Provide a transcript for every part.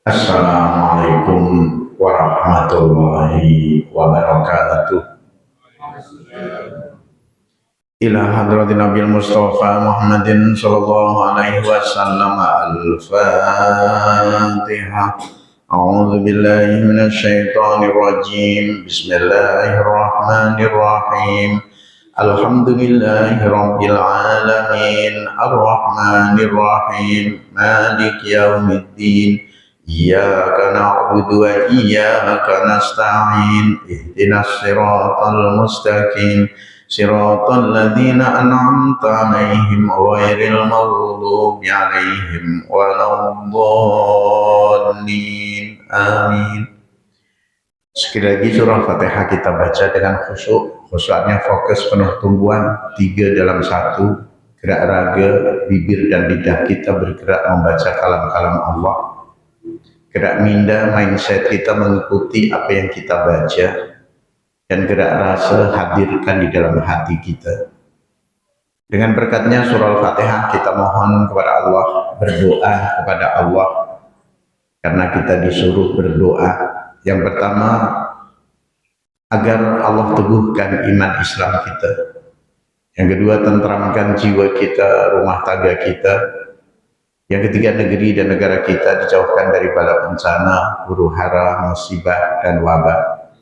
Assalamualaikum warahmatullahi wabarakatuh. Ila hadratin Nabil Mustafa Muhammadin sallallahu alaihi wasallam. Al-Fatihah. A'udzu billahi minasy syaithanir rajim. Bismillahirrahmanirrahim. Alhamdulillahi rabbil alamin. Arrahmanir rahim. Maliki yaumiddin. Iyyaka na'budu wa iyyaka nasta'in. Ihdinas siratal mustaqim. Siratal ladzina an'amta 'alaihim ghairil maghdubi 'alaihim waladdallin. Amin. Sekali lagi surah Fatihah kita baca dengan khusyuk. Khusyuknya fokus penuh tumbuhan 3 dalam 1. Gerak raga, bibir dan lidah kita bergerak membaca kalam-kalam Allah. Gerak minda, mindset kita mengikuti apa yang kita baca, dan gerak rasa hadirkan di dalam hati kita. Dengan berkatnya surah Al-Fatihah kita mohon kepada Allah, berdoa kepada Allah, karena kita disuruh berdoa. Yang pertama, agar Allah teguhkan iman Islam kita. Yang kedua, tentramkan jiwa kita, rumah tangga kita. Yang ketiga, negeri dan negara kita dijauhkan dari bala bencana, huru hara, musibah, dan wabah.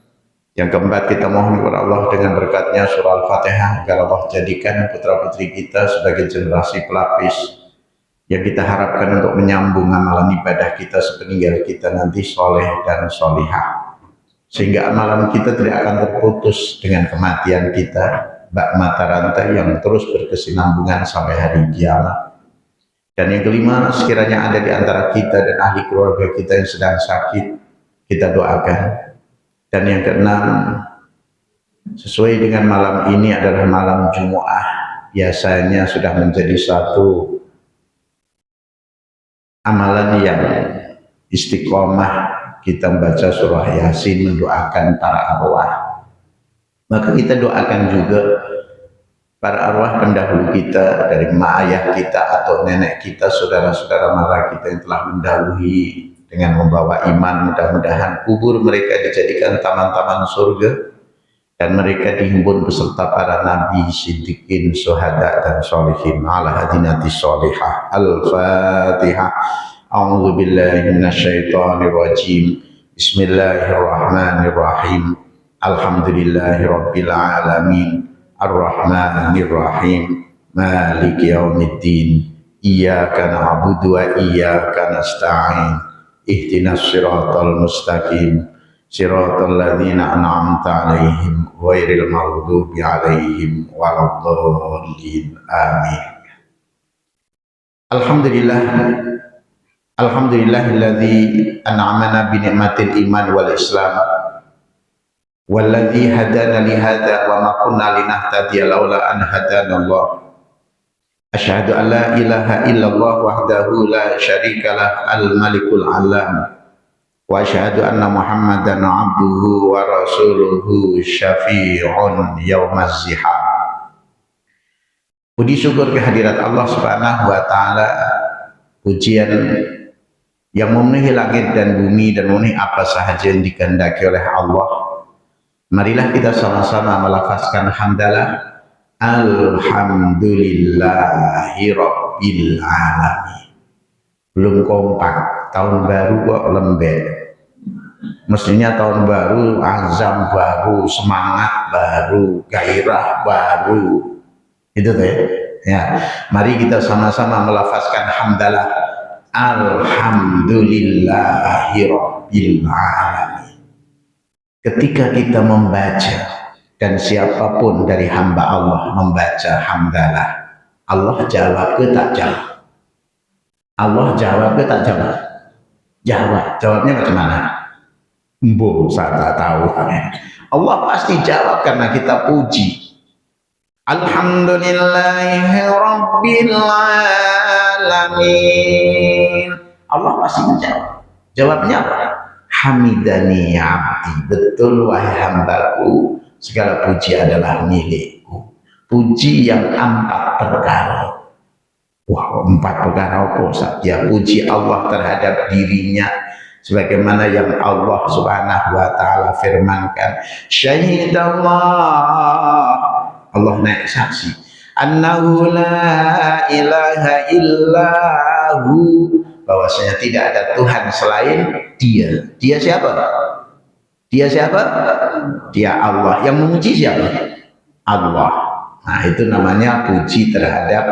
Yang keempat, kita mohon kepada Allah dengan berkatnya surah Al-Fatihah agar Allah jadikan putra-putri kita sebagai generasi pelapis yang kita harapkan untuk menyambung amalan ibadah kita sepeninggal kita nanti soleh dan solihah. Sehingga amalan kita tidak akan terputus dengan kematian kita, bak mata rantai yang terus berkesinambungan sampai hari kiamat. Dan yang kelima, sekiranya ada di antara kita dan ahli keluarga kita yang sedang sakit, kita doakan. Dan yang keenam, sesuai dengan malam ini adalah malam Jumu'ah, biasanya sudah menjadi satu amalan yang istiqomah, kita membaca surah Yasin, mendoakan para arwah. Maka kita doakan juga para arwah pendahulu kita, dari mak ayah kita atau nenek kita, saudara-saudara mara kita yang telah mendahului dengan membawa iman. Mudah-mudahan kubur mereka dijadikan taman-taman surga dan mereka dihimpun beserta para nabi, siddiqin, syuhada dan sholihin ala hadinati sholihah. Al-Fatihah. A'udzu billahi minasyaitonir rajim. Bismillahirrahmanirrahim. Alhamdulillahi rabbil alamin. Ar-Rahmanir Rahim. Maliki yaumiddin. Iyyaka na'budu wa iyyaka nasta'in. Ihdinas siratal mustaqim. Siratal ladzina an'amta 'alaihim ghairil maghdubi 'alaihim waladdallin. Amin. Alhamdulillah. Alhamdulillahilladzi an'amana bi ni'matil iman wal islam. Walladzi hadana li hadza wa ma kunna linahtadiya laula an hadana Allah. Asyhadu an la ilaha illallah wahdahu la syarikalah al-malikul alam. Wa asyhadu anna Muhammadan abduhu wa rasuluhu syafi'un yaumaz zihab. Puji syukur kehadirat Allah Subhanahu wa taala, pujian yang memenuhi langit dan bumi dan memenuhi apa sahaja yang dikehendaki oleh Allah. Marilah kita sama-sama melafazkan hamdalah. Alhamdulillahi rabbil alamin. Belum kompak, tahun baru kok lembek. Mestinya tahun baru, azam baru, semangat baru, gairah baru. Itu tuh ya. Mari kita sama-sama melafazkan hamdalah. Alhamdulillahi rabbil alamin. Ketika kita membaca, dan siapapun dari hamba Allah membaca hamdalah, Allah jawab ke tak jawab? Allah jawab ke tak jawab? Jawab. Jawabnya bagaimana? Mbo, saya tak tahu. Allah pasti jawab karena kita puji. Alhamdulillahi rabbil alamin. Allah pasti menjawab. Jawabnya apa? Hamidani abdi. Betul wahai hambaku, segala puji adalah milikku. Puji yang 4 perkara. Wah, 4 perkara apa? Ya, puji Allah terhadap dirinya, sebagaimana yang Allah Subhanahu wa taala firmankan, syahidallah, Allah naik saksi, annahu la ilaha illahu, bahwasanya tidak ada Tuhan selain Dia. Dia siapa? Dia siapa? Dia Allah. Yang memuji siapa? Allah. Nah, itu namanya puji terhadap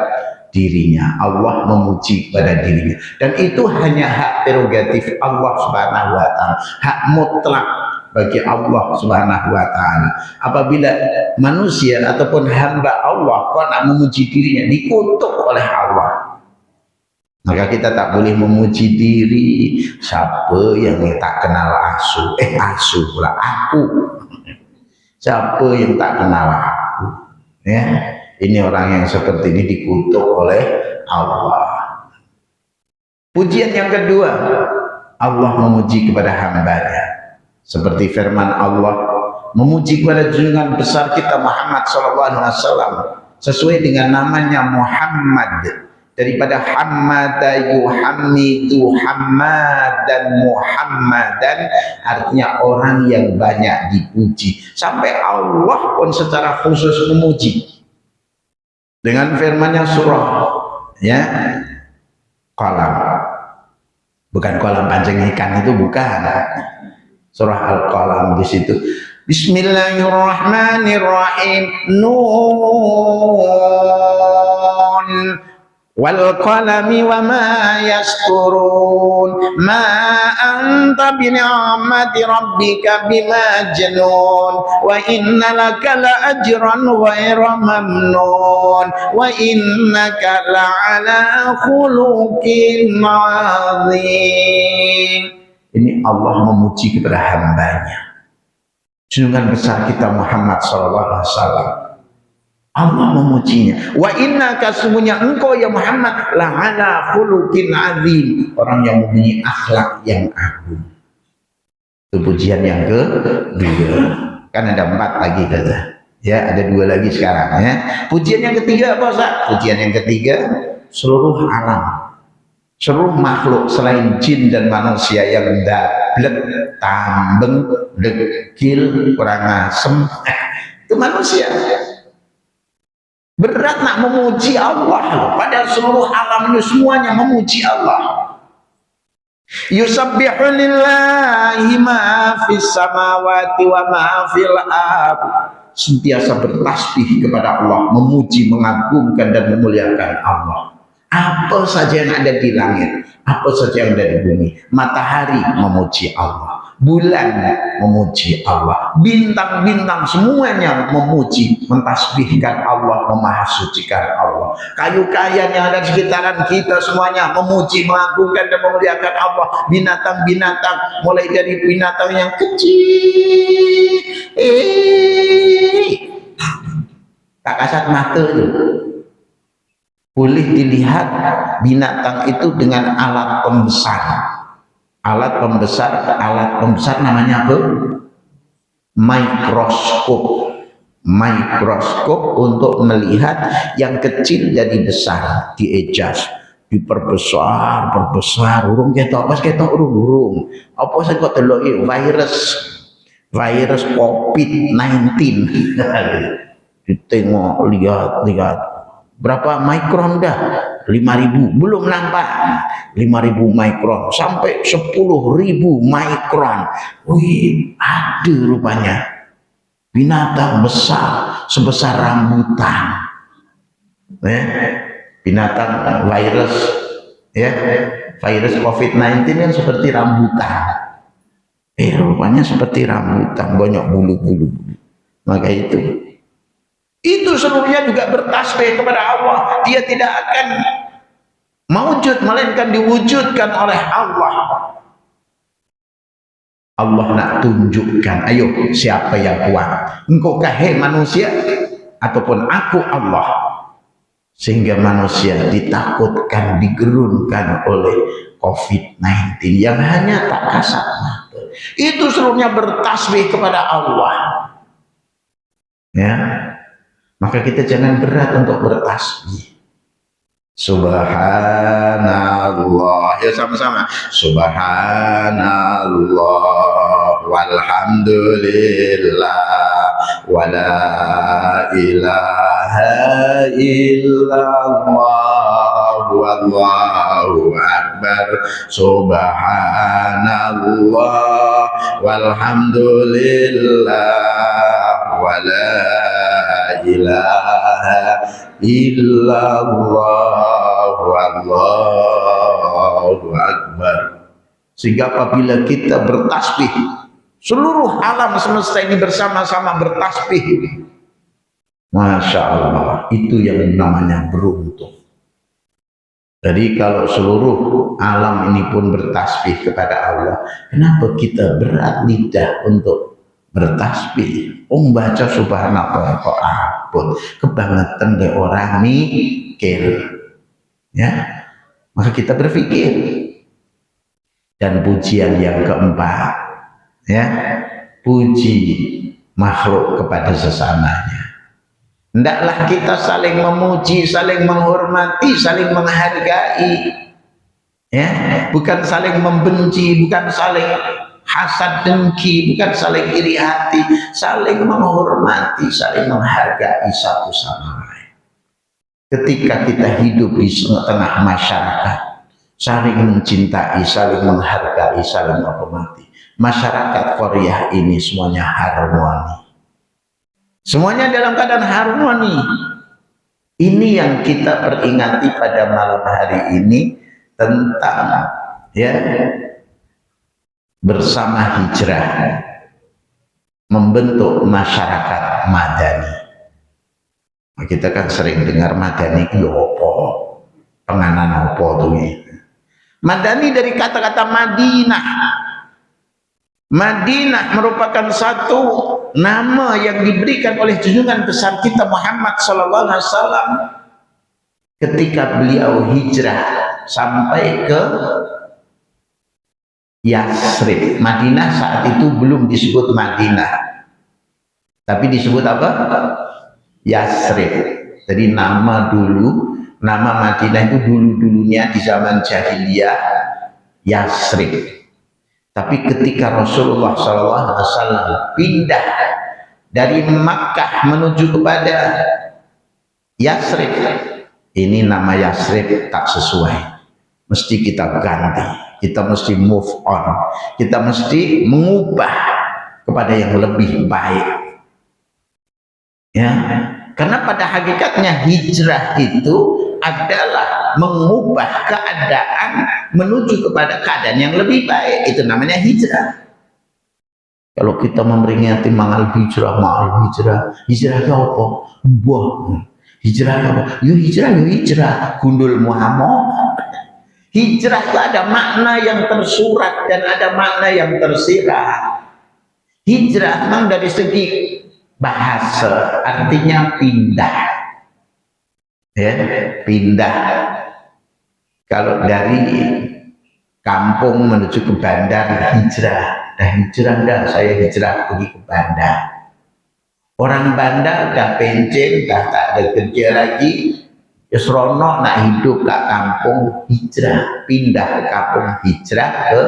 dirinya. Allah memuji kepada dirinya, dan itu hanya hak prerogatif Allah Subhanahu wa taala, hak mutlak bagi Allah Subhanahu wa taala. Apabila manusia ataupun hamba Allah kok nak memuji dirinya, dikutuk oleh Allah. Maka kita tak boleh memuji diri. Siapa yang tak kenal asu? Asu pula aku. Siapa yang tak kenal aku? Ya. Ini orang yang seperti ini dikutuk oleh Allah. Pujian yang kedua, Allah memuji kepada hambanya. Seperti firman Allah, memuji kepada junjungan besar kita Muhammad SAW, sesuai dengan namanya Muhammad. Daripada hammada yuhammidu hammadan muhammadan, artinya orang yang banyak dipuji. Sampai Allah pun secara khusus memuji. Dengan firman-Nya surah ya Qalam, bukan kolam pancing ikan, itu bukan. Surah Al-Qalam, di situ Bismillahirrahmanirrahim, Nun wal qalami wa ma yasturun, ma anta bi ni'mati rabbika bimajnun, wa inna laka la ajran ghayra mamnun, wa innaka la ala khuluqin azim. Ini Allah memuji kepada hambanya, junjungan besar kita Muhammad SAW. Allah memujinya. Wa innaka, sesungguhnya engkau ya Muhammad, la ala khuluqin azim, orang yang mempunyai akhlak yang agung. Itu pujian yang kedua. Kan ada 4 lagi kata. Ya, ada 2 lagi sekarang ya. Pujian yang ketiga apa Ustaz? Pujian yang ketiga, seluruh alam, seluruh makhluk selain jin dan manusia yang dablek, tambeng, dekil, kurang asem, itu manusia. Berat nak memuji Allah, padahal seluruh alam ini semuanya memuji Allah. Yusabbihu lillahi ma fis samawati wa ma fil ardh, sentiasa bertasbih kepada Allah, memuji, mengagungkan dan memuliakan Allah. Apa saja yang ada di langit, apa saja yang ada di bumi, matahari memuji Allah, bulan memuji Allah, bintang-bintang semuanya memuji, mentasbihkan Allah, memahasucikan Allah. Kayu-kayan yang ada di sekitaran kita semuanya memuji, mengagungkan dan memuliakan Allah. Binatang-binatang, mulai dari binatang yang kecil, tak kasat mata itu, boleh dilihat binatang itu dengan alat pembesar. Alat pembesar namanya apa? Mikroskop. Mikroskop untuk melihat yang kecil jadi besar, di-adjust, diperbesar, urung ketok, pas ketok urung. Apa sing kok deloki virus COVID-19. Ditengok, lihat berapa mikron dah? 5.000, belum nampak 5.000 mikron sampai 10.000 mikron. Wih, ada rupanya binatang besar sebesar rambutan. Binatang virus ya, virus COVID-19 kan seperti rambutan. Rupanya seperti rambutan, banyak bulu-bulu. Maka itu seluruhnya juga bertasbih kepada Allah. Dia tidak akan mewujud, melainkan diwujudkan oleh Allah. Allah nak tunjukkan, ayo siapa yang kuat, engkau kahai manusia ataupun aku Allah, sehingga manusia ditakutkan, digerunkan oleh COVID-19 yang hanya tak kasat mata. Itu seluruhnya bertasbih kepada Allah ya. Maka kita jangan berat untuk bertasbih. Subhanallah Ya sama-sama. Subhanallah walhamdulillah wala ilaha illallah wallahu akbar. Subhanallah walhamdulillah wala ilaha illallah wallahu akbar. Sehingga apabila kita bertasbih, seluruh alam semesta ini bersama-sama bertasbih, Masya Allah, itu yang namanya beruntung. Jadi kalau seluruh alam ini pun bertasbih kepada Allah, kenapa kita berat lidah untuk bertasbih? Baca subhanallah kok abot, kebangetan deh orang mikir, ya. Maka kita berpikir. Dan pujian yang keempat, ya, puji makhluk kepada sesamanya. Hendaklah kita saling memuji, saling menghormati, saling menghargai, ya, bukan saling membenci, bukan saling hasad dengki, bukan saling iri hati, saling menghormati, saling menghargai satu sama lain. Ketika kita hidup di tengah masyarakat, saling mencintai, saling menghargai, saling menghormati, masyarakat Korea ini semuanya harmoni. Semuanya dalam keadaan harmoni. Ini yang kita peringati pada malam hari ini tentang, ya, bersama hijrah membentuk masyarakat madani. Kita kan sering dengar madani itu apa, penganan apa tuh gitu. Madani dari kata-kata Madinah. Madinah merupakan satu nama yang diberikan oleh junjungan besar kita Muhammad sallallahu alaihi wasallam ketika beliau hijrah sampai ke Yasrib. Madinah saat itu belum disebut Madinah, tapi disebut apa? Yasrib. Jadi nama dulu, nama Madinah itu dulu-dulunya di zaman jahiliyah Yasrib. Tapi ketika Rasulullah SAW pindah dari Makkah menuju kepada Yasrib, ini nama Yasrib tak sesuai. Mesti kita ganti, kita mesti move on, kita mesti mengubah kepada yang lebih baik. Ya, karena pada hakikatnya hijrah itu adalah mengubah keadaan menuju kepada keadaan yang lebih baik. Itu namanya hijrah. Kalau kita memperingati ma'al hijrah, hijrah itu apa? Buah. Hijrah apa? Hijrah. Gundul Muhammad. Hijrah itu ada makna yang tersurat dan ada makna yang tersirat. Hijrah memang dari segi bahasa artinya pindah, ya, pindah. Kalau dari kampung menuju ke bandar hijrah, saya hijrah pergi ke bandar. Orang bandar dah pencen, dah tak ada kerja lagi, ya seronok nak hidup ke kampung, hijrah, pindah ke kampung, hijrah ke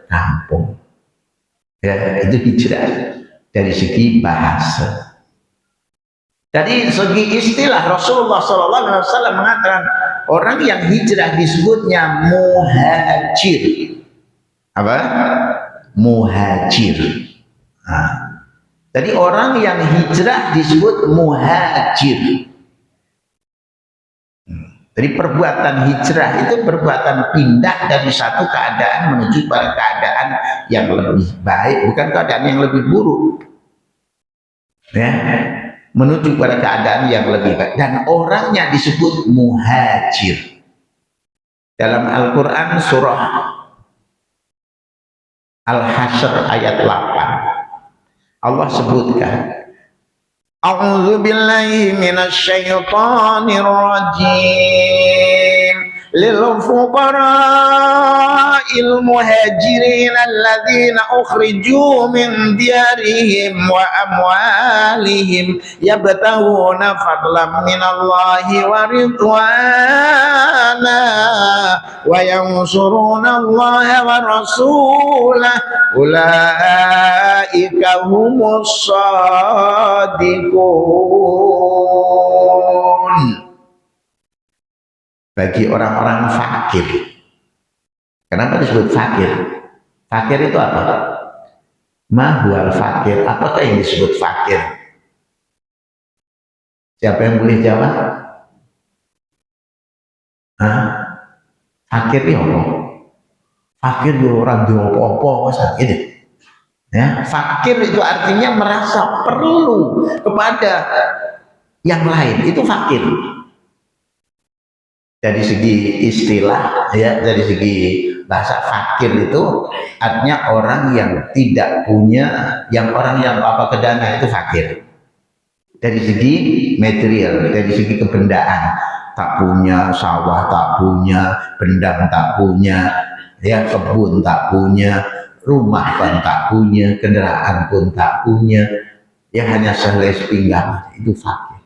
kampung. Ya, itu hijrah. Dari segi bahasa. Dari segi istilah Rasulullah SAW mengatakan orang yang hijrah disebutnya muhajir. Apa? Muhajir. Nah, jadi orang yang hijrah disebut muhajir. Jadi perbuatan hijrah itu perbuatan pindah dari satu keadaan menuju pada keadaan yang lebih baik, bukan keadaan yang lebih buruk. Ya, menuju pada keadaan yang lebih baik. Dan orangnya disebut muhajir. Dalam Al-Quran surah Al-Hasyr ayat 8 Allah sebutkan, A'udzu billahi minasy syaithanir rajim lil fuqara'il muhajirin alladzina ukhriju min diyarihim wa amwalihim yabtaghuna fadlan minallahi wa ridwan amana wa yansuruna Allah wa rasulah ulaika humus shadiqun. Bagi orang-orang fakir. Kenapa disebut fakir? Fakir itu apa? Mahwal fakir. Apakah yang disebut fakir? Siapa yang boleh jawab? Hah? Fakir itu apa? Fakir itu orang di apa-apa gitu. Ya, fakir itu artinya merasa perlu kepada yang lain, itu fakir. Dari segi istilah, ya, dari segi bahasa, fakir itu artinya orang yang tidak punya, orang yang apa kedana itu fakir. Dari segi material, dari segi kebendaan, tak punya sawah, tak punya bendang, tak punya, ya, kebun tak punya, rumah pun tak punya, kendaraan pun tak punya, ya, hanya sehelai sepinggang, itu fakir.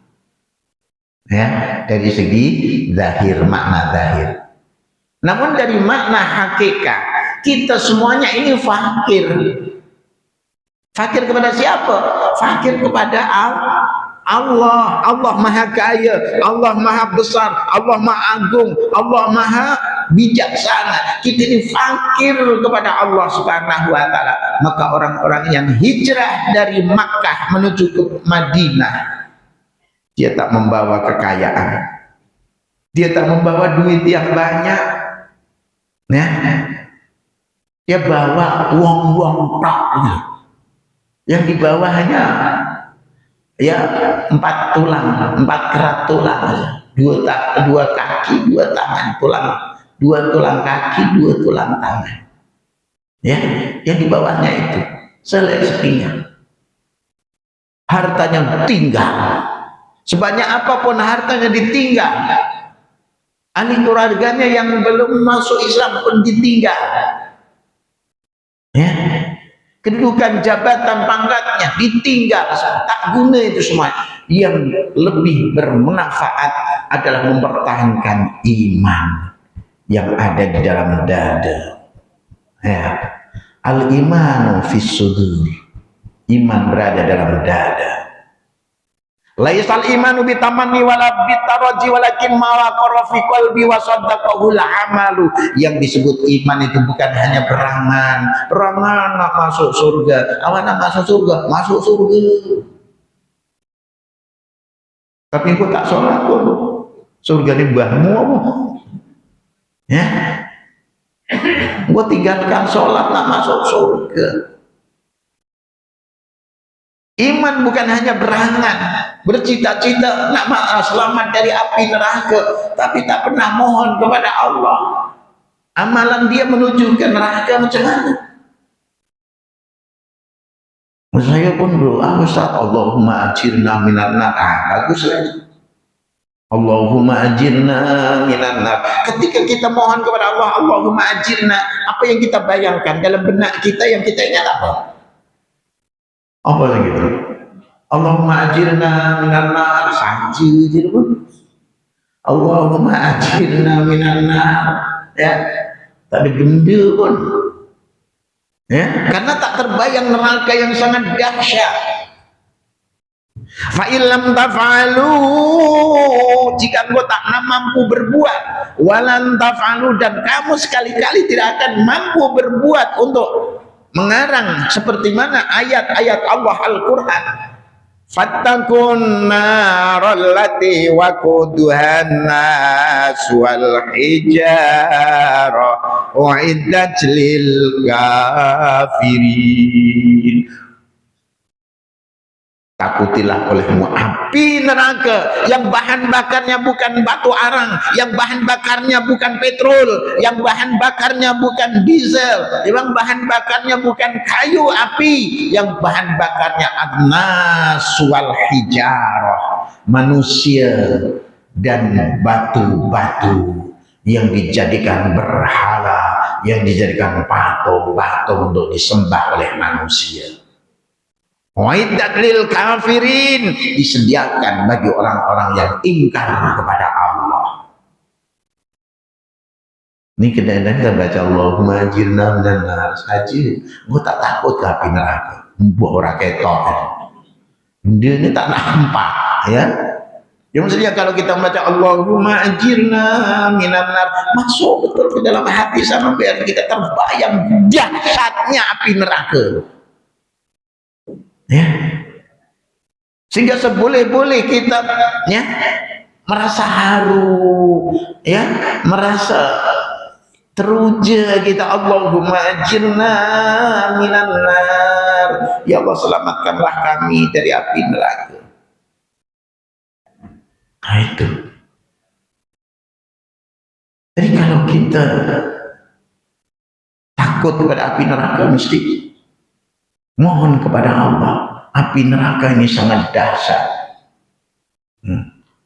Ya, dari segi zahir, makna zahir. Namun dari makna hakikat, kita semuanya ini fakir. Fakir kepada siapa? Fakir kepada Allah. Allah maha kaya, Allah maha besar, Allah maha agung, Allah maha bijaksana. Kita ini fakir kepada Allah Subhanahu wa ta'ala. Maka orang-orang yang hijrah dari Makkah menuju ke Madinah, dia tak membawa kekayaan, dia tak membawa duit yang banyak, ya, dia bawa wong-wong tok, yang dibawa hanya, ya, 4 tulang, 4 kerat tulang aja, 2 kaki, 2 tangan, 2 tulang kaki, 2 tulang tangan, ya, yang dibawanya itu selai sepinggang. Hartanya tinggal, sebanyak apapun hartanya ditinggal. Ahli keluarganya yang belum masuk Islam pun ditinggal. Ya. Kedudukan jabatan pangkatnya ditinggal, tak guna itu semua. Yang lebih bermanfaat adalah mempertahankan iman yang ada di dalam dada. Ya. Al-imanu fis sudur. Iman berada dalam dada. Laisal imanu bitamanni wala bitaraji walakin ma waqara fi qalbi wa saddaqahul amalu. Yang disebut iman itu bukan hanya berangan nak masuk surga, awan masuk surga, masuk surga. Tapi engkau tak sholat pun surga ini mbahmu apa? Ya. Engkau tinggalkan sholat nak masuk surga. Iman bukan hanya berangan, bercita-cita nak selamat dari api neraka, tapi tak pernah mohon kepada Allah. Amalan dia menuju ke neraka macam mana? Saya pun doa, Ustaz, Allahumma ajirna minan nar. Bagus lagi. Allahumma ajirna minan nar. Ketika kita mohon kepada Allah, Allahumma ajirna, apa yang kita bayangkan dalam benak kita, yang kita ingat apa? Apa lagi itu? Allahumma ajirna minan nar, saji gitu pun. Allahumma ajirna minan nar, ya, tak ada genda pun, ya, karena tak terbayang neraka yang sangat dahsyat. Fa illam taf'alu, jika engkau tak mampu berbuat, walan taf'alu, dan kamu sekali-kali tidak akan mampu berbuat untuk mengarang seperti mana ayat-ayat Allah Al-Quran. Fattakun narallati waquduhan nas wal hijarah uiddat lil kafirin. Takutilah olehmu api neraka yang bahan bakarnya bukan batu arang, yang bahan bakarnya bukan petrol, yang bahan bakarnya bukan diesel, yang bahan bakarnya bukan kayu api, yang bahan bakarnya annas wal hijarah, manusia dan batu-batu yang dijadikan berhala, yang dijadikan patung-patung untuk disembah oleh manusia. Wa'iddat lil kafirin, disediakan bagi orang-orang yang ingkar kepada Allah. Ini kadang-kadang kita baca Allahumma ajirna minan nar saja, gue tak takut ke api neraka. Buat orang ketok. Dia ini tak nampak, ya. Yang maksudnya kalau kita membaca Allahumma ajirna minan nar, masuk betul ke dalam hati sama biar kita terbayang dahsyatnya api neraka. Ya. Sehingga seboleh-boleh kita ya merasa haru, ya, merasa teruja kita, Allahumma ajirna minan nar, ya Allah selamatkanlah kami dari api neraka. Nah itu. Jadi kalau kita takut kepada api neraka, mesti mohon kepada Allah. Api neraka ini sangat dahsyat.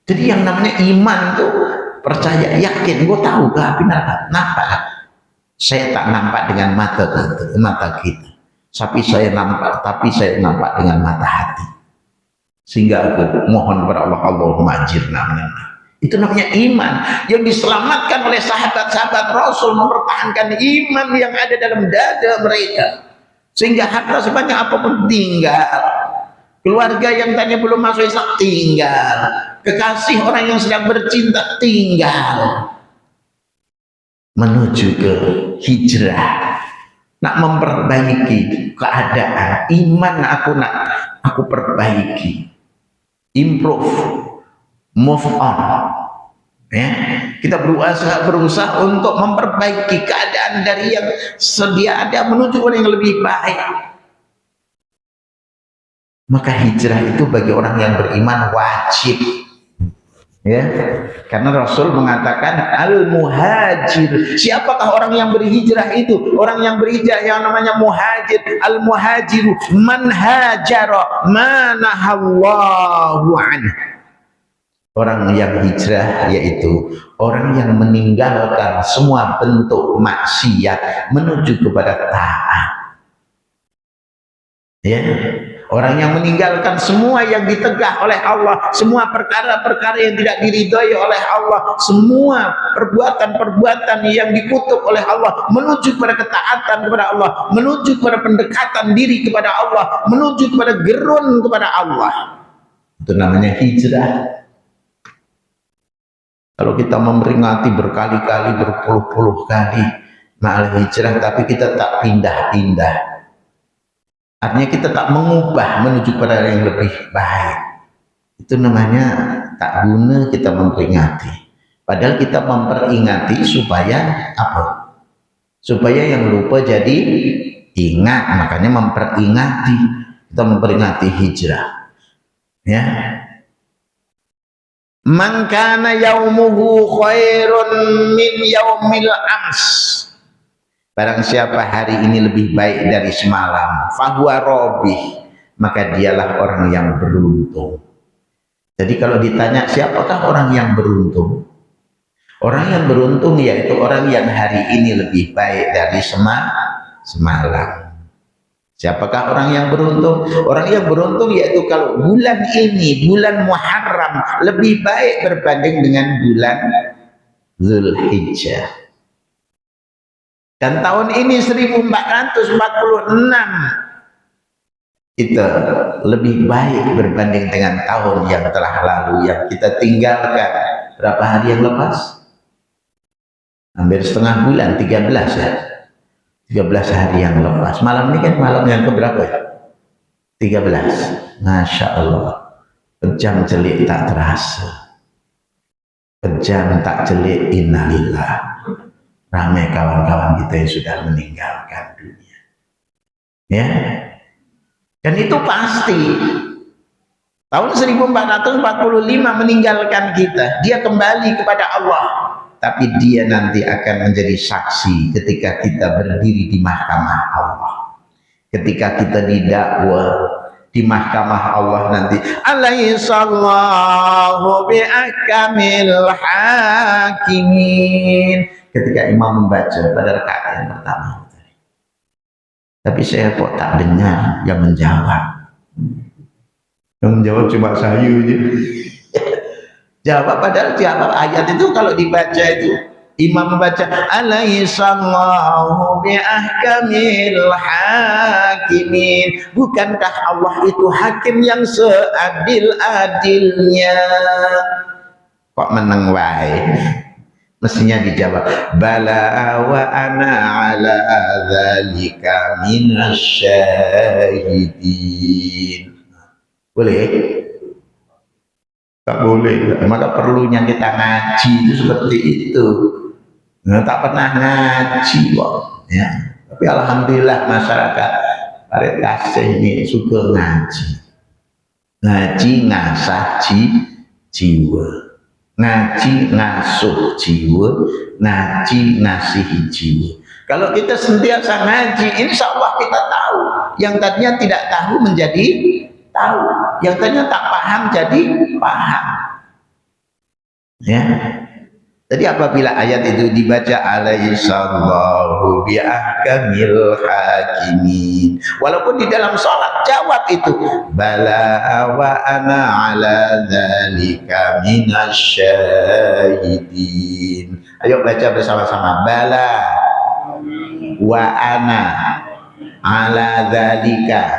Jadi yang namanya iman tuh percaya, yakin, gue tahu ke api neraka. Nampak? Saya tak nampak dengan mata kita, tapi saya nampak dengan mata hati. Sehingga aku mohon kepada Allah, Allahumma ajirna minan nar. Itu namanya iman yang diselamatkan oleh sahabat-sahabat Rasul, mempertahankan iman yang ada dalam dada mereka. Sehingga harta sebanyak apapun tinggal, keluarga yang tadinya belum masuk Islam tinggal, kekasih orang yang sedang bercinta tinggal, menuju ke hijrah, nak memperbaiki keadaan iman. Aku perbaiki, improve, move on, ya. Kita berusaha untuk memperbaiki keadaan dari yang sedia ada menuju ke yang lebih baik. Maka hijrah itu bagi orang yang beriman wajib, ya, karena Rasul mengatakan al-muhajir. Siapakah orang yang berhijrah itu? Orang yang berhijrah yang namanya muhajir. Al-muhajiru man hajara ma nahallahu anhu. Orang yang hijrah yaitu orang yang meninggalkan semua bentuk maksiat menuju kepada taat. Ya, orang yang meninggalkan semua yang ditegah oleh Allah, semua perkara-perkara yang tidak diridhoi oleh Allah, semua perbuatan-perbuatan yang dikutuk oleh Allah, menuju kepada ketaatan kepada Allah, menuju kepada pendekatan diri kepada Allah, menuju kepada gerun kepada Allah. Itu namanya hijrah. Kalau kita memperingati berkali-kali, berpuluh-puluh kali ma'al hijrah, tapi kita tak pindah-pindah, artinya kita tak mengubah menuju pada yang lebih baik, itu namanya tak guna kita memperingati. Padahal kita memperingati supaya apa? Supaya yang lupa jadi ingat, makanya memperingati. Kita memperingati hijrah, ya. Man kana yaumuhu khairun min yaumil ams. Barang siapa hari ini lebih baik dari semalam, fahuwa robih, maka dialah orang yang beruntung. Jadi kalau ditanya siapakah orang yang beruntung? Orang yang beruntung yaitu orang yang hari ini lebih baik dari semalam. Siapakah orang yang beruntung? Orang yang beruntung yaitu kalau bulan ini, bulan Muharram, lebih baik berbanding dengan bulan Zulhijjah. Dan tahun ini 1446 itu lebih baik berbanding dengan tahun yang telah lalu yang kita tinggalkan. Berapa hari yang lepas? Hampir setengah bulan, 13 ya. 13 hari yang lepas. Malam ini kan malam yang keberapa ya? 13. Masya Allah. Kejam celik tak terasa. Kejam tak celik innalillah. Ramai kawan-kawan kita yang sudah meninggalkan dunia. Ya. Dan itu pasti. Tahun 1445 meninggalkan kita. Dia kembali kepada Allah. Tapi dia nanti akan menjadi saksi ketika kita berdiri di mahkamah Allah. Ketika kita didakwa di mahkamah Allah nanti. Alaihissallahu bi'akamil hakimin. Ketika imam membaca pada rakaat yang pertama. Tapi saya kok tak dengar yang menjawab. Yang menjawab cuma sayu aja. Jawab, padahal jawab ayat itu kalau dibaca itu imam baca alaihissallahu biahkamil hakimin, bukankah Allah itu hakim yang seadil-adilnya? Kok meneng wae? Mestinya dijawab bala wa ana ala dzalika minasyahidin. Boleh? Tak boleh. Maka perlunya kita ngaji itu seperti itu. Nah, tak pernah ngaji kok ya. Tapi alhamdulillah masyarakat Parit Kasih ini suka ngaji. Ngaji ngasah jiwa. Ngaji ngasuh jiwa, ngaji ngasihi jiwa. Kalau kita sentiasa ngaji, insya Allah kita tahu. Yang tadinya tidak tahu menjadi tahu, yang tadinya tak paham jadi paham. Ya. Jadi apabila ayat itu dibaca alaihissallahu biahkamil hakimin, walaupun di dalam sholat jawab itu bala wa ana ala dzalika minasyahidin. Ayo baca bersama-sama bala wa ana ala dzalika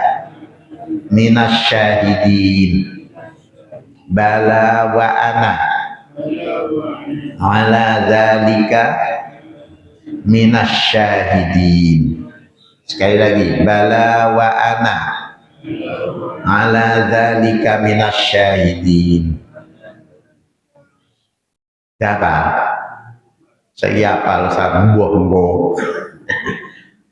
minasyahidin. Bala wa ana ala dzalika minasyahidin. Sekali lagi bala wa ana ala dzalika minasyahidin. Siapa? Saya hafal sambuh-sambuh.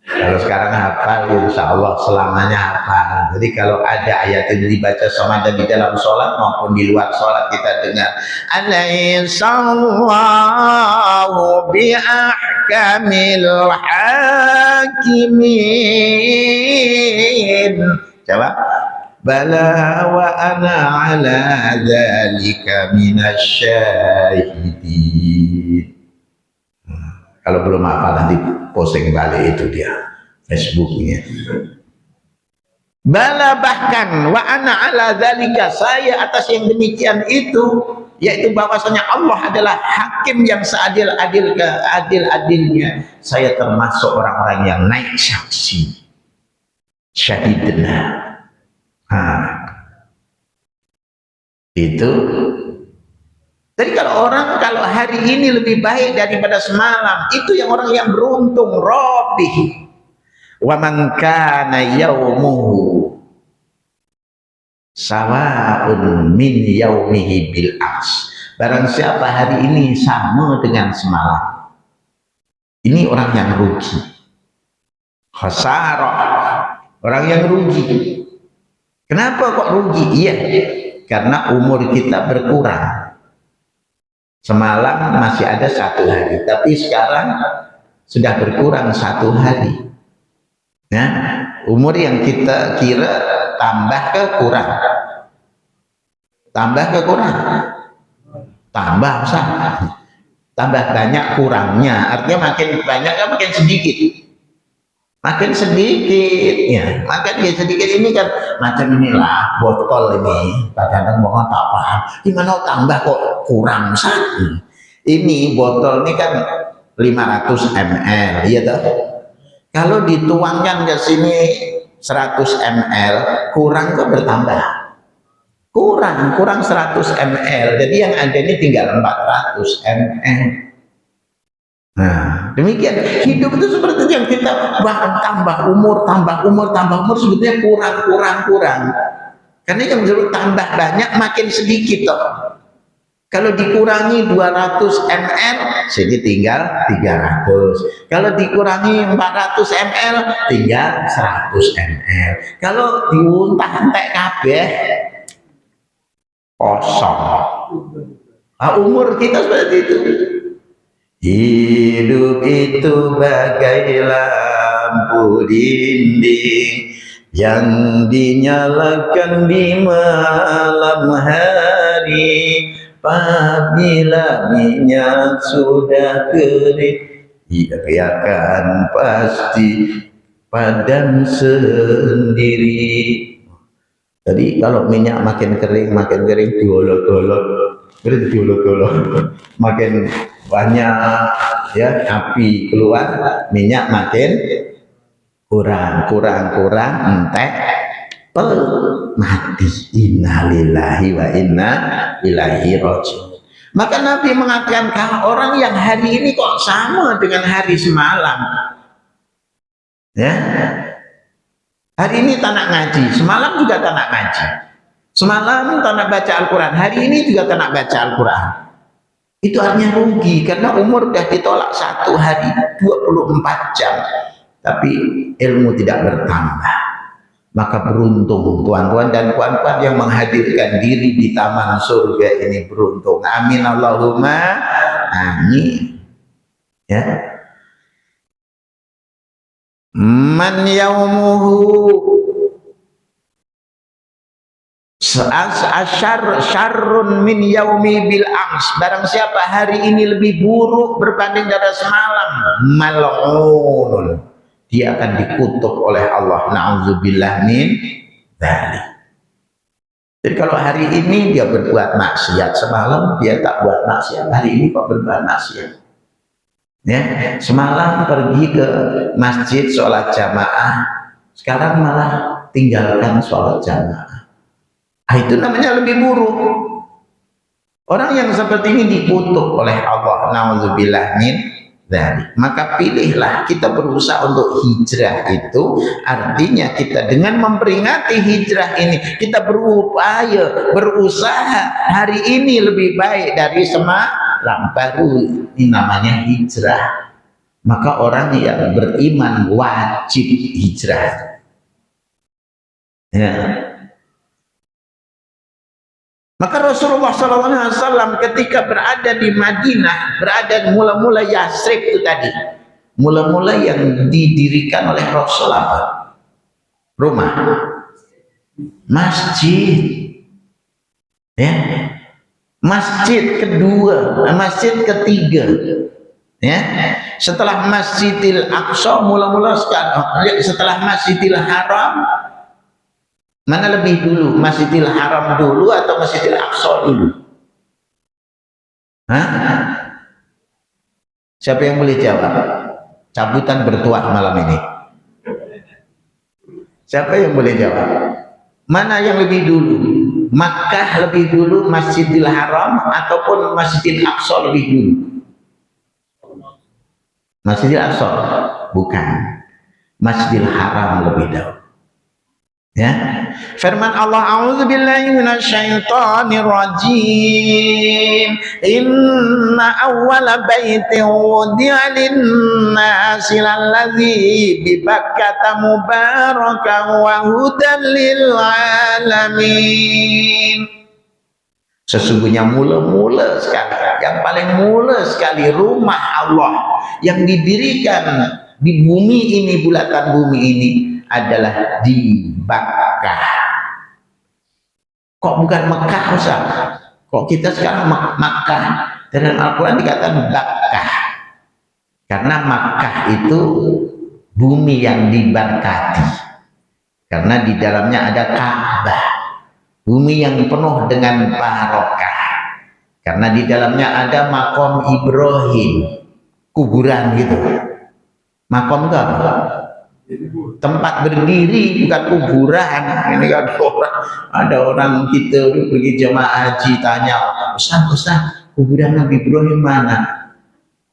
Kalau sekarang hafal, insya Allah selamanya hafal. Jadi kalau ada ayat ini dibaca sama ada di dalam sholat maupun di luar sholat, kita dengar alaihissallahu biahkamil hakimin. Coba bala wa ana ala dzalika minasyahidin. Kalau belum hafal nanti posting balik itu dia Facebooknya. Bala bahkan wa ana ala dzalika, saya atas yang demikian itu, yaitu bahwasanya Allah adalah hakim yang seadil-adilnya. Saya termasuk orang-orang yang naik saksi. Syahidna. Itu. Jadi kalau hari ini lebih baik daripada semalam, itu yang orang yang beruntung, robih. Wa man kana yaumuhu sawa'un min yaumihi bil ams. Barang siapa hari ini sama dengan semalam, ini orang yang rugi. Khasarah, orang yang rugi. Kenapa kok rugi? Iya, karena umur kita berkurang. Semalam masih ada 1 hari, tapi sekarang sudah berkurang 1 hari. Ya, umur yang kita kira tambah ke kurang, tambah ke kurang, tambah tambah banyak kurangnya. Artinya makin banyak kan makin sedikit, makin sedikit ya, makin sedikit. Ini kan macam inilah botol ini. Kadang-kadang mau tak paham, gimana tambah kok kurang satu. Ini botol ini kan 500 ml, iya toh. Kalau dituangkan ke sini 100 ml, kurang kok bertambah. Kurang 100 ml. Jadi yang ada ini tinggal 400 ml. Nah, demikian hidup itu seperti itu, yang kita bahkan tambah umur sebetulnya kurang. Karena yang dulu tambah banyak makin sedikit toh. Kalau dikurangi 200 ml, jadi tinggal 300. Kalau dikurangi 400 ml, tinggal 100 ml. Kalau diuntah-entek kabeh, kosong. Umur kita seperti itu. Hidup itu bagai lampu dinding yang dinyalakan di malam hari. Apabila minyak sudah kering, ia akan pasti padam sendiri. Jadi kalau minyak makin kering diolok-olok, makin banyak ya api keluar, minyak makin kurang entek mati. Innalillahi wa inna ilaihi rajiun. Maka Nabi mengatakan, kalau orang yang hari ini kok sama dengan hari semalam, ya, hari ini tak nak ngaji, semalam juga tak nak ngaji, semalam tak nak baca Al-Quran, hari ini juga tak nak baca Al-Quran, itu artinya rugi, karena umur sudah ditolak 1 hari 24 jam, tapi ilmu tidak bertambah. Maka beruntung tuan-tuan dan puan-puan yang menghadirkan diri di taman surga ini, beruntung. Amin Allahumma amin. Ya. Man yaumuhu syarrun min yaumi bil ams. Barang siapa hari ini lebih buruk berbanding dari semalam, mal'unun, dia akan dikutuk oleh Allah. Na'udzubillah min dzalik. Jadi kalau hari ini dia berbuat maksiat, semalam dia tak buat maksiat, hari ini kok berbuat maksiat. Ya, semalam pergi ke masjid sholat jamaah, sekarang malah tinggalkan sholat jamaah. Itu namanya lebih buruk. Orang yang seperti ini dikutuk oleh Allah. Na'udzubillah min dzalik. Maka pilihlah, kita berusaha untuk hijrah itu, artinya kita dengan memperingati hijrah ini, kita berupaya, berusaha hari ini lebih baik dari semalam, baru ini namanya hijrah. Maka orang yang beriman wajib hijrah. Ya. Maka Rasulullah SAW ketika berada di Madinah, berada mula-mula Yasrib itu tadi, mula-mula yang didirikan oleh Rasulullah, rumah, masjid, ya, masjid kedua, masjid ketiga, ya, setelah Masjidil Aqsa, mula-mula setelah Masjidil Haram. Mana lebih dulu, Masjidil Haram dulu atau Masjidil Aqsa dulu? Hah? Siapa yang boleh jawab? Cabutan bertuah malam ini. Siapa yang boleh jawab? Mana yang lebih dulu? Makkah lebih dulu, Masjidil Haram, ataupun Masjidil Aqsa lebih dulu? Masjidil Aqsa? Bukan. Masjidil Haram lebih dahulu. Ya, firman Allah, a'udzubillahi minasyaitonir rajim, inna awwala baitin wudi'a lin-nasi lalladzi bi Bakkata mubarakan wa hudan lil alamin. Sesungguhnya mula-mula sekali, yang paling mula sekali rumah Allah yang didirikan di bumi ini, bulatan bumi ini, adalah di Bakkah. Kok bukan Mekah, Ustaz? Kok kita sekarang Makkah? Dalam Al-Quran dikatakan Bakkah, karena Makkah itu bumi yang diberkati, karena di dalamnya ada Ka'bah, bumi yang penuh dengan barokah, karena di dalamnya ada makam Ibrahim, kuburan gitu. Makam itu apa? Tempat berdiri, bukan kuburan. Ini ada orang kita pergi jemaah haji tanya, Ustaz, kuburan Nabi Ibrahim mana?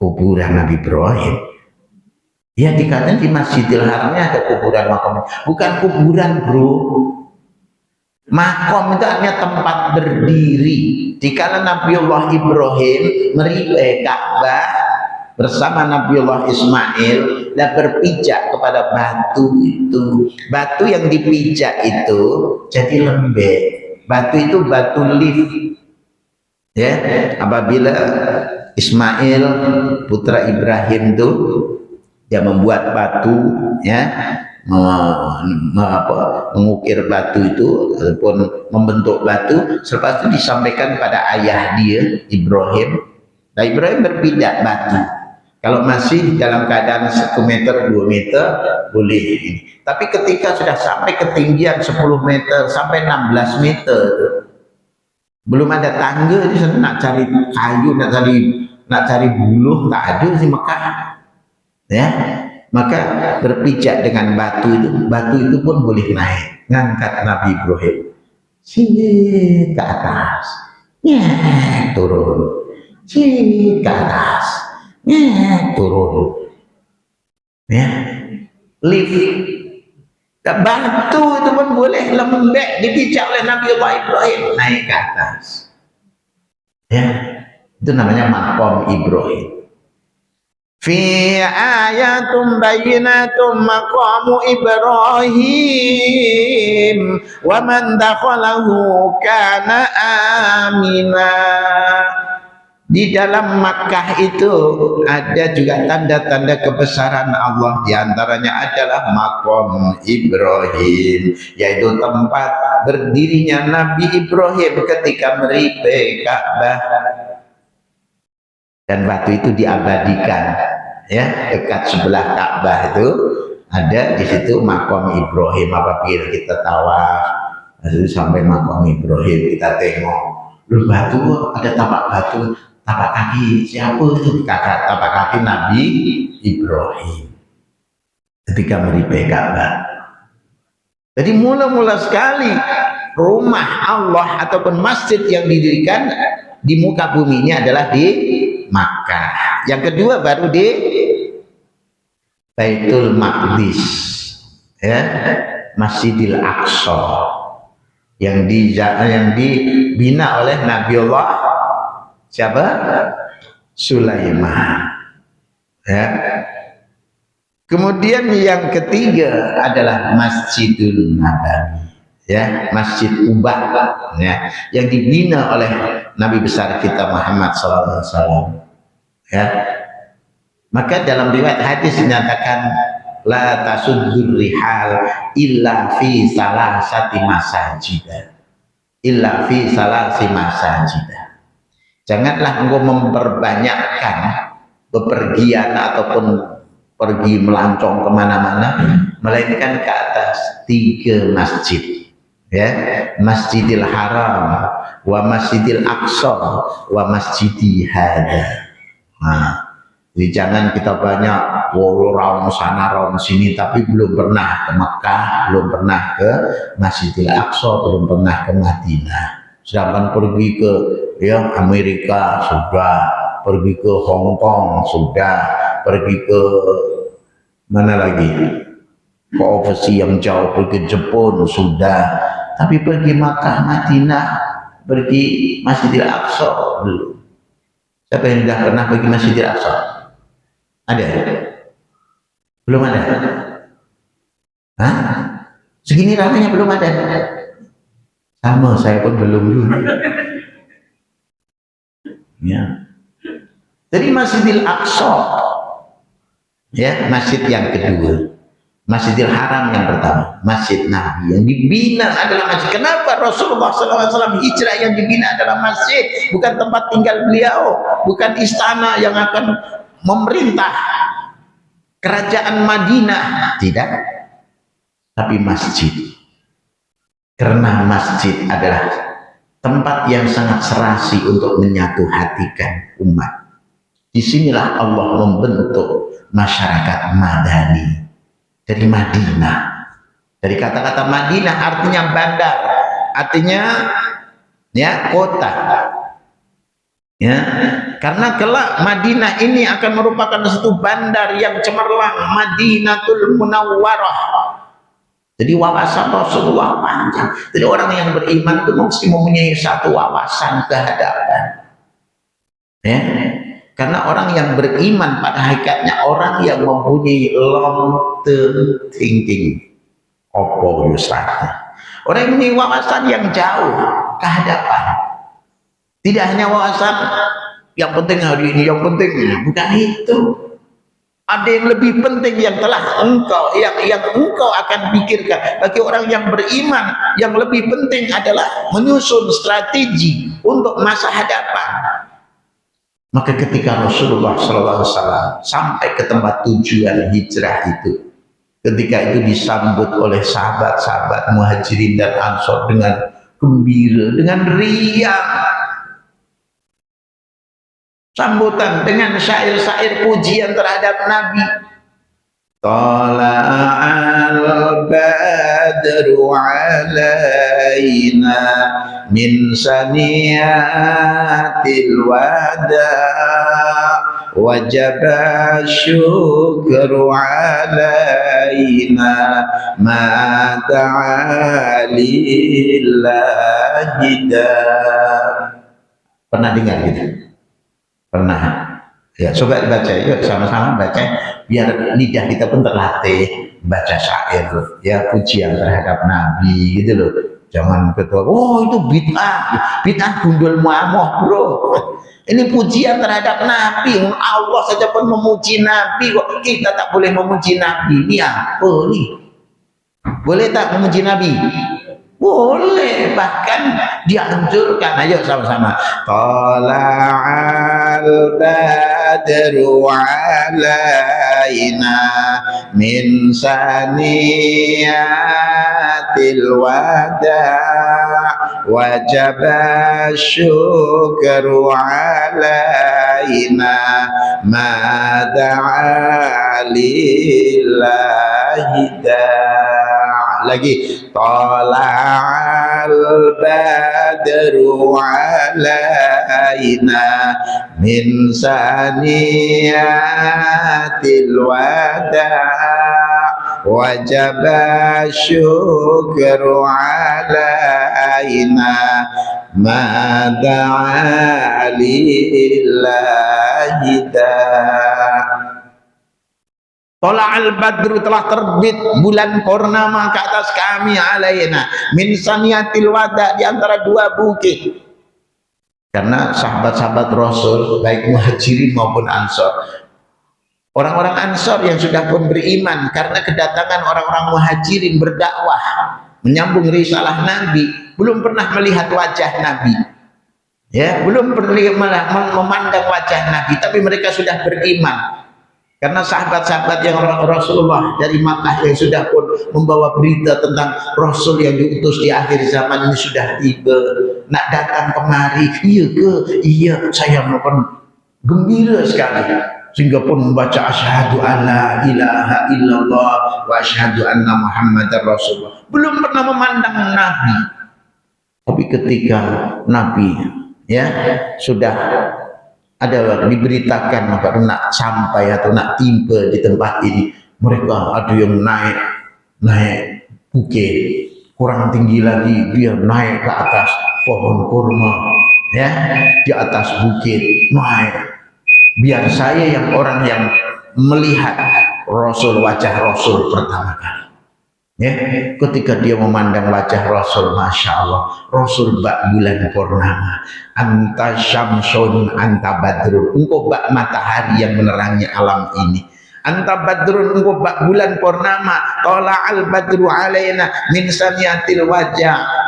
Kuburan Nabi Ibrahim, ya dikatakan di Masjidil Haramnya ada kuburan makam, bukan kuburan bro. Makom itu artinya tempat berdiri. Dikala Nabiullah Ibrahim meriwayat Ka'bah bersama Nabiullah Ismail dan berpijak kepada batu itu. Batu yang dipijak itu jadi lembek. Batu itu batu lift. Ya, apabila Ismail putra Ibrahim itu dia membuat batu, ya, mengukir batu itu ataupun membentuk batu, selepas itu disampaikan pada ayah dia Ibrahim. Nah, Ibrahim berpijak batu. Kalau masih dalam keadaan 1 meter, 2 meter, boleh ini. Tapi ketika sudah sampai ketinggian 10 meter sampai 16 meter, belum ada tangga, di sana nak cari kayu, nak nak cari buluh tak ada di Mekah. Ya, maka berpijak dengan batu itu pun boleh naik, ngangkat Nabi Ibrahim sini ke atas, turun, sini ke atas, turun, ya, lift. Batu itu pun boleh lembek dipijak oleh Nabi Allah Ibrahim naik ke atas. Ya, itu namanya maqam Ibrahim. Fi ayatum bayyinatum maqamu Ibrahim wa man dakhalahu kana amina. Di dalam Makkah itu ada juga tanda-tanda kebesaran Allah, diantaranya adalah maqam Ibrahim, yaitu tempat berdirinya Nabi Ibrahim ketika meripai Ka'bah, dan batu itu diabadikan, ya, dekat sebelah Ka'bah itu ada di situ maqam Ibrahim. Apabila kita tawaf sampai maqam Ibrahim, kita tengok, loh, batu ada tapak batu. Tapak kaki siapa itu? Kakak tapak kaki Nabi Ibrahim ketika meripai Ka'bah. Jadi mula-mula sekali rumah Allah ataupun masjid yang didirikan di muka bumi ini adalah di Makkah. Yang kedua baru di Baitul Maqdis, ya, Masjidil Aqsa yang dibina oleh Nabiullah siapa? Sulaiman. Ya. Kemudian yang ketiga adalah Masjidul Nabawi, ya, Masjid Quba, ya, yang dibina oleh Nabi besar kita Muhammad SAW. Ya. Maka dalam riwayat hadis dinyatakan la tasuddur rihal illa fi salasati masajid. Illa fi salasi masajid. Janganlah engkau memperbanyakkan bepergian ataupun pergi melancong kemana-mana, melainkan ke atas 3 masjid, ya, Masjidil Haram, wa Masjidil Aqsa, wa Masjidi Hada. Nah, jadi jangan kita banyak round sana round sini tapi belum pernah ke Mekah, belum pernah ke Masjidil Aqsa, belum pernah ke Madinah. Sedangkan pergi ke, ya, Amerika sudah, pergi ke Hong Kong sudah, pergi ke mana lagi, ke overseas yang jauh, pergi ke Jepun sudah, tapi pergi Makkah, Madinah, pergi Masjidil Aqsa belum. Siapa yang sudah pernah pergi Masjidil Aqsa? Ada? Belum ada? Hah? Segini ramainya belum ada? Sama, saya pun belum dulu. Ya. Jadi Masjidil Aqsa, ya, masjid yang kedua. Masjidil Haram yang pertama, Masjid Nabi yang dibina adalah masjid. Kenapa Rasulullah SAW hijrah yang dibina adalah masjid, bukan tempat tinggal beliau, bukan istana yang akan memerintah kerajaan Madinah, tidak, tapi masjid. Karena masjid adalah tempat yang sangat serasi untuk menyatu hatikan umat. Disinilah Allah membentuk masyarakat Madani dari Madinah. Dari kata-kata Madinah artinya bandar, artinya, ya, kota. Ya, karena kelak Madinah ini akan merupakan satu bandar yang cemerlang, Madinatul Munawwarah. Jadi wawasan Rasulullah panjang. Jadi orang yang beriman itu mesti mempunyai satu wawasan kehadapan. Ya, karena orang yang beriman pada hakikatnya orang yang mempunyai long term thinking. Opo yusrata. Orang yang mempunyai wawasan yang jauh kehadapan. Tidak hanya wawasan yang penting hari ini, yang penting bukan itu. Ada yang lebih penting yang telah engkau yang engkau akan pikirkan. Bagi orang yang beriman, yang lebih penting adalah menyusun strategi untuk masa hadapan. Maka ketika Rasulullah SAW sampai ke tempat tujuan hijrah itu, ketika itu disambut oleh sahabat-sahabat Muhajirin dan Ansor dengan gembira, dengan riang. sambutan dengan syair-syair pujian terhadap Nabi. Tala'al badru alaina min saniyatil wada' wajaba syukru alaina ma ta'alillahi da. Pernah dengar gitu? Pernah? Ya, coba baca, yuk sama-sama baca biar lidah kita pun terlatih baca syair ya, pujian terhadap Nabi gitu loh. Jangan ketua, oh itu bid'ah gundul muamoh bro. Ini pujian terhadap Nabi. Allah saja pun memuji Nabi, kok kita tak boleh memuji Nabi? Ini apa nih? Boleh tak memuji Nabi? Boleh, bahkan dianjurkan. Ayo sama-sama. Tala'al badru alaina min saniyatil wada' wajaba syukru alaina ma da'a lillahi da'. Lagi tala'al badru alaina min saniyatil wada' wajaba syukru alaina ma da'a lillahi da'. Tola'al badru, telah terbit bulan purnama ke atas kami alaina min saniyatil wada', di antara dua bukit. Karena sahabat-sahabat Rasul baik muhajirin maupun ansor, orang-orang ansor yang sudah pun beriman karena kedatangan orang-orang muhajirin berdakwah menyambung risalah Nabi, belum pernah melihat wajah Nabi, ya, belum pernah memandang wajah Nabi, tapi mereka sudah beriman. Karena sahabat-sahabat yang Rasulullah dari Makkah yang sudah pun membawa berita tentang Rasul yang diutus di akhir zaman ini sudah tiba, nak datang kemari. Iya ke? Iya, saya mohon gembira sekali. Sehingga pun membaca asyhadu alla ilaha illallah wa asyhadu anna muhammadar rasulullah. Belum pernah memandang Nabi. Tapi ketika Nabi ya sudah ada diberitakan nak sampai atau nak tiba di tempat ini, mereka ada yang naik bukit, kurang tinggi lagi dia naik ke atas pohon kurma, ya, di atas bukit naik. Biar saya yang orang yang melihat Rasul, wajah Rasul pertama kali, ya, ketika dia memandang wajah Rasul, masya Allah, Rasul bak bulan purnama, anta syamsun anta badrun, engkau bak matahari yang menerangi alam ini, anta badrun, engkau bak bulan purnama, tala'al badru alaina min saniyatil wada'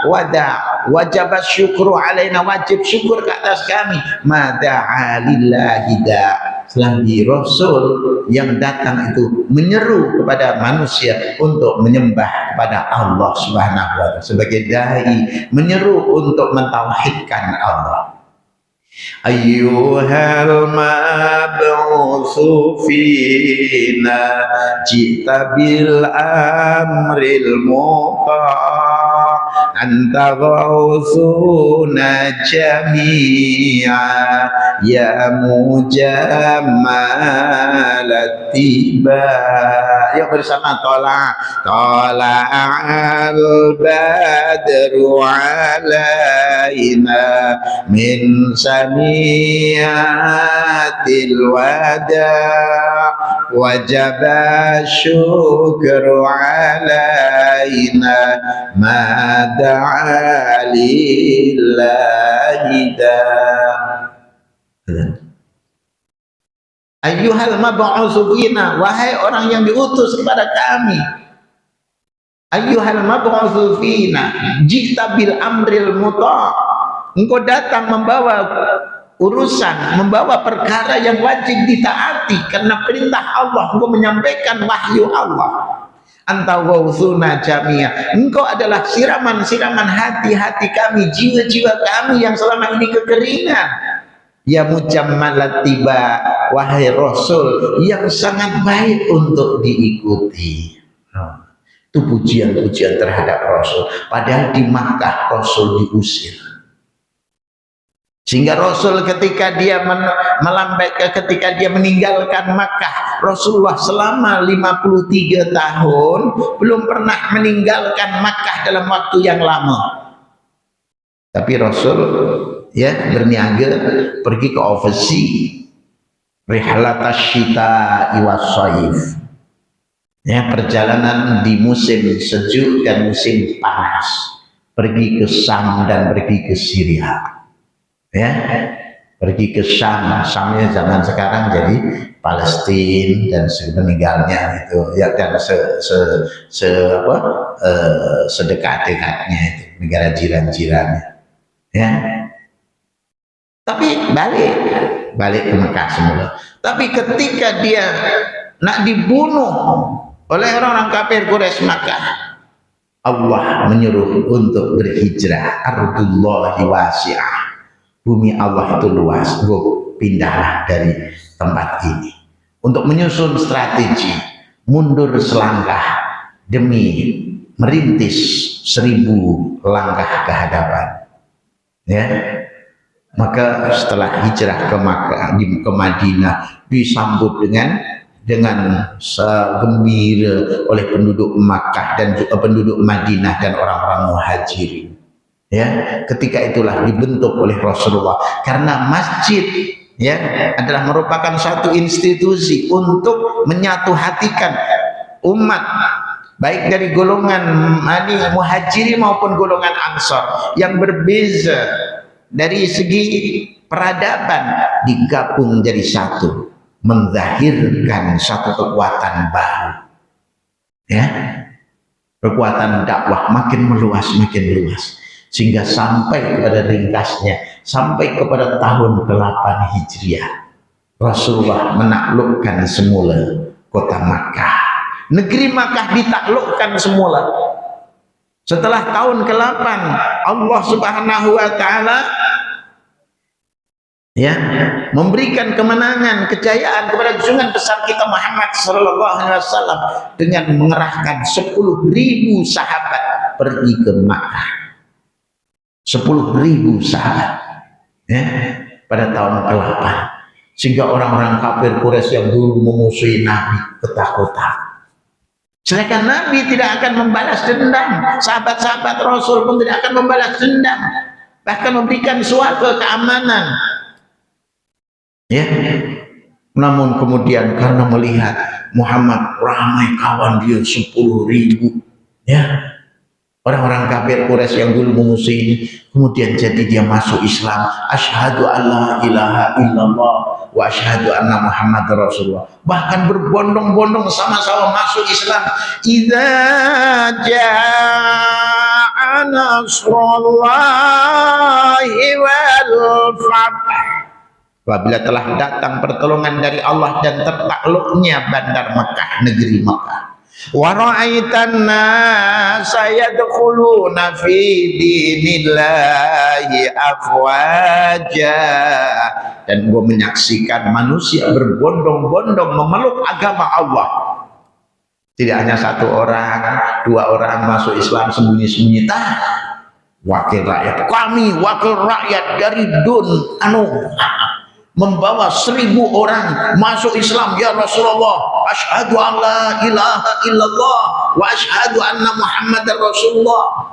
wajib syukru alaina, wajib syukur ke atas kami, mada'a lillahi da'. Selagi Rasul yang datang itu menyeru kepada manusia untuk menyembah kepada Allah Subhanahu wa ta'ala, sebagai dai menyeru untuk mentauhidkan Allah. Ayyuhal mab'utsu fina jita bil amril muqa' anta ghausuna jami'a ya mujammal tiba. Yuk bersama tala'al badru alaina min saniyatil wada' wajaba syukru alaina ma da'a lillahi da'. Ayyuhal mab'utsu fina, wahai orang yang diutus kepada kami. Ayyuhal mab'utsu fina jita bil amril muta', engkau datang membawa urusan, membawa perkara yang wajib ditaati karena perintah Allah, engkau menyampaikan wahyu Allah. Anta ghausuna jami'a, engkau adalah siraman-siraman hati-hati kami, jiwa-jiwa kami yang selama ini kekeringan. ya mujammalat tiba, wahai Rasul yang sangat baik untuk diikuti. Itu pujian-pujian terhadap Rasul. Padahal di Makkah Rasul diusir. Sehingga Rasul ketika dia ketika dia meninggalkan Makkah, Rasulullah selama 53 tahun belum pernah meninggalkan Makkah dalam waktu yang lama. Tapi Rasul ya berniaga pergi ke overseas, rihlatash syita'i was-shaif. Ya, perjalanan di musim sejuk dan musim panas, pergi ke Syam dan pergi ke Syria. Ya, pergi ke Syam, Syamnya zaman sekarang jadi Palestina dan semeninggalnya itu ya, dan sedekat-dekatnya itu negara jiran-jirannya. Ya, tapi balik ke Mekah semula. Tapi ketika dia nak dibunuh oleh orang-orang kafir Quraisy Makkah, Allah menyuruh untuk berhijrah. Ardullahi wasi'ah, bumi Allah itu luas, pindahlah dari tempat ini untuk menyusun strategi mundur selangkah demi merintis 1000 langkah ke hadapan. Ya, maka setelah hijrah ke Makkah, ke Madinah disambut dengan gembira oleh penduduk Makkah dan juga penduduk Madinah dan orang-orang Muhajirin. Ya, ketika itulah dibentuk oleh Rasulullah, karena masjid ya adalah merupakan satu institusi untuk menyatuhatikan umat, baik dari golongan Muhajirin maupun golongan Ansor yang berbeza dari segi peradaban, digabung jadi satu, menzahirkan satu kekuatan baru. Ya, kekuatan dakwah makin meluas, sehingga sampai kepada ringkasnya, sampai kepada tahun ke-8 Hijriah, Rasulullah menaklukkan semula kota Makkah. Negeri Makkah ditaklukkan semula. Setelah tahun ke-8, Allah Subhanahu wa taala ya memberikan kemenangan, kejayaan kepada junjungan besar kita Muhammad sallallahu alaihi wasallam dengan mengerahkan 10.000 sahabat pergi ke Makkah. 10.000 sahabat ya pada tahun ke-8, sehingga orang-orang kafir Quraisy yang dulu memusuhi Nabi ketakutan. Sedangkan Nabi tidak akan membalas dendam, sahabat-sahabat Rasul pun tidak akan membalas dendam, bahkan memberikan suatu keamanan. Ya, namun kemudian karena melihat Muhammad ramai kawan dia 10.000, ya, orang-orang kafir Quraisy yang dulu memusuhi, kemudian jadi dia masuk Islam. Asyhadu alla ilaha illallah wa asyhadu anna Muhammad Rasulullah. Bahkan berbondong-bondong sama-sama masuk Islam. Idza jaa nasrullahi wal fath. Apabila telah datang pertolongan dari Allah dan tertakluknya bandar Mekah, negeri Mekah. Wa ra'aitan nasa yadkhuluna fi dinillahi afwaja, dan gua menyaksikan manusia berbondong-bondong memeluk agama Allah. Tidak hanya 1 orang, 2 orang masuk Islam sembunyi-sembunyi. Wakil rakyat, kami wakil rakyat dari Dun membawa 1.000 orang masuk Islam, ya Rasulullah. Asyhadu an la ilaha illallah wa asyhadu anna Muhammadar Rasulullah.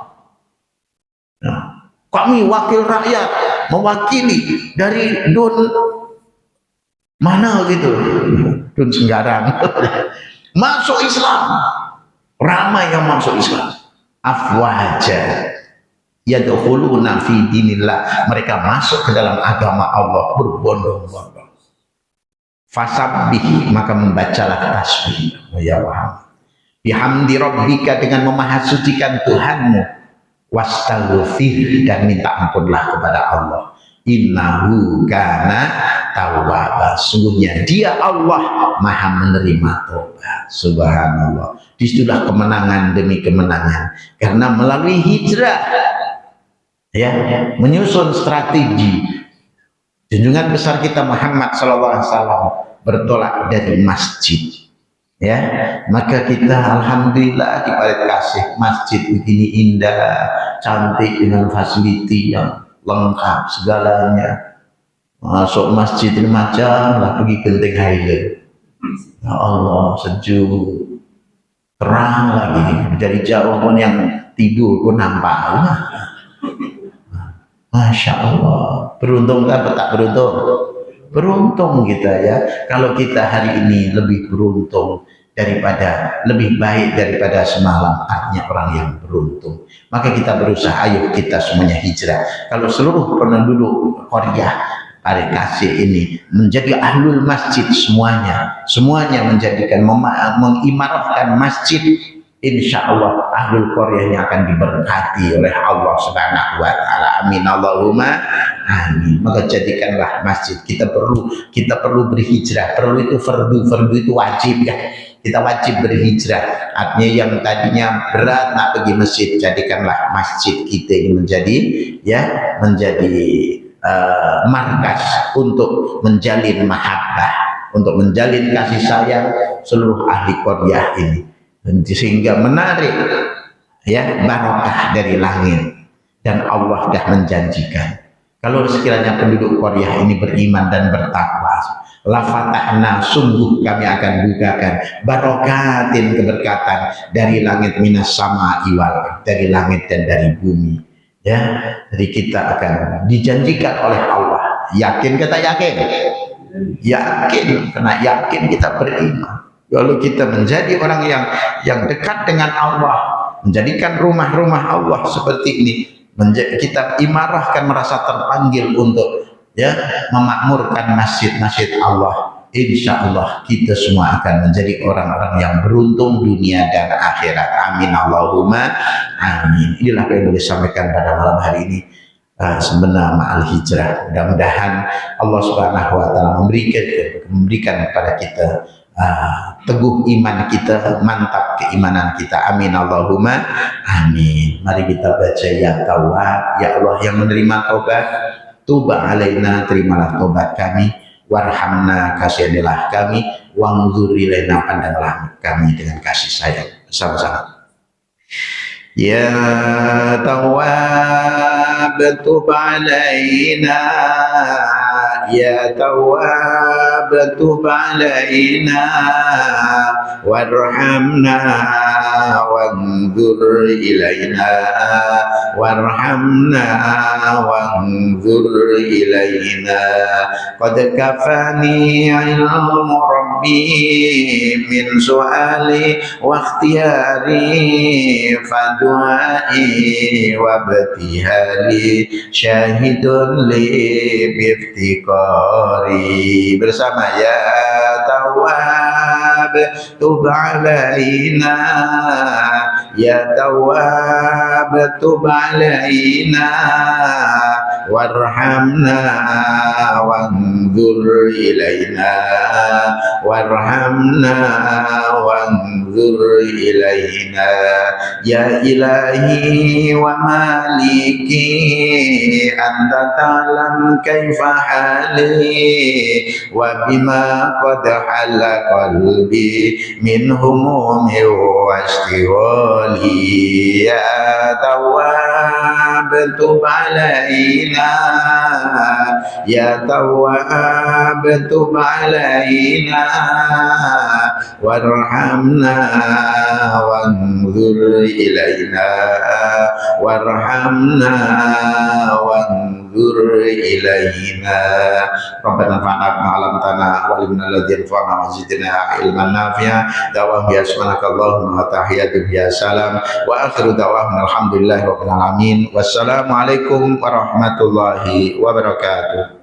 Nah, kami wakil rakyat, mewakili dari Dun mana gitu, Dun Senggarang, masuk Islam. Ramai yang masuk Islam. Afwaja yadkhuluna fi dinillah, mereka masuk ke dalam agama Allah berbondong-bondong. Fasabbih, maka membacalah tasbih ya Muhammad, bihamdi rabbika, dengan memahasucikan Tuhanmu, wastaghfir, dan minta ampunlah kepada Allah. Innahu kana tawwaba, sungguhnya dia Allah maha menerima tobat. Subhanallah. Disitulah kemenangan demi kemenangan, karena melalui hijrah ya, menyusun strategi Junjungan besar kita Muhammad sallallahu alaihi wasallam bertolak dari masjid. Ya, maka kita alhamdulillah diberi kasih masjid begini indah, cantik dengan fasiliti yang lengkap segalanya. Masuk masjid ini macam lah pergi Genting Highland. Ya Allah, sejuk, terang lagi. Dari jauh pun yang tidur pun nampak. Masya Allah, beruntung kan tak beruntung? Beruntung kita ya, kalau kita hari ini lebih beruntung daripada, lebih baik daripada semalam, artinya orang yang beruntung. Maka kita berusaha, ayo kita semuanya hijrah. Kalau seluruh penduduk Korea hari kasih ini menjadi ahlul masjid semuanya menjadikan, mengimarahkan masjid, insya Allah ahlul Korea akan diberkati oleh Allah Subhanahu wa taala. Amin Allahumma amin. Maka jadikanlah masjid, kita perlu berhijrah. Perlu itu fardu itu wajib ya. Kita wajib berhijrah. Artinya yang tadinya berat nak pergi masjid, jadikanlah masjid kita ini menjadi markas untuk menjalin mahabbah, untuk menjalin kasih sayang seluruh ahli Korea ini, sehingga menarik ya barokah dari langit. Dan Allah dah menjanjikan kalau sekiranya penduduk Korea ini beriman dan bertakwa, la fatahna, sungguh kami akan bukakan barokatin, keberkatan dari langit, minas sama iwal, dari langit dan dari bumi ya. Jadi kita akan dijanjikan oleh Allah. Yakin kita? Yakin, karena yakin kita beriman. Kalau kita menjadi orang yang dekat dengan Allah, menjadikan rumah-rumah Allah seperti ini, kita imarahkan, merasa terpanggil untuk ya memakmurkan masjid-masjid Allah. Insya Allah kita semua akan menjadi orang-orang yang beruntung dunia dan akhirat. Amin Allahumma amin. Inilah yang boleh sampaikan pada malam hari ini. Sebenarnya ma'al hijrah, mudah-mudahan Allah Subhanahu wa taala memberikan kepada kita teguh iman kita, mantap keimanan kita. Amin Allahumma amin. Mari kita baca ya Tawwab, ya Allah yang menerima taubat, tuba alaina, terimalah taubat kami, warhamna, kasihanilah kami, wangzur ilaina, pandanglah kami dengan kasih sayang. Sama-sama. Ya Tawwab tub alaina, ya Tawwab tub alaina, warhamna wanzur ilaina, warhamna wanzur ilaina. Qad kafani ilmu rabbi min su'ali wa ikhtiyari, fadu'ai wa ibtihali syahidun li biftiqari. Bersama ya Tawwab tub alaina, ya Tawwab tub alaina, warhamna wanzur ilaina, warhamna wanzur ilaina. Ya ilahi wa maliki, anta ta'lam kaifa hali, wa bima qad hala qalbi min humumi wa ishtighali. Ya Tawwab tub alaina, ya Tawwab tub alaina, warhamna wanzur ilaina, warhamna wanzur ilaina. Rabbana fa'na ma'alam tanah walimna ladhin fa'na wazidina ilman nafi'a. Dawam ya subhanakallahumma wa tahiyyatu ya salam wa akhiru dawam alhamdulillahi rabbil alamin. Wassalamualaikum warahmatullahi wabarakatuh.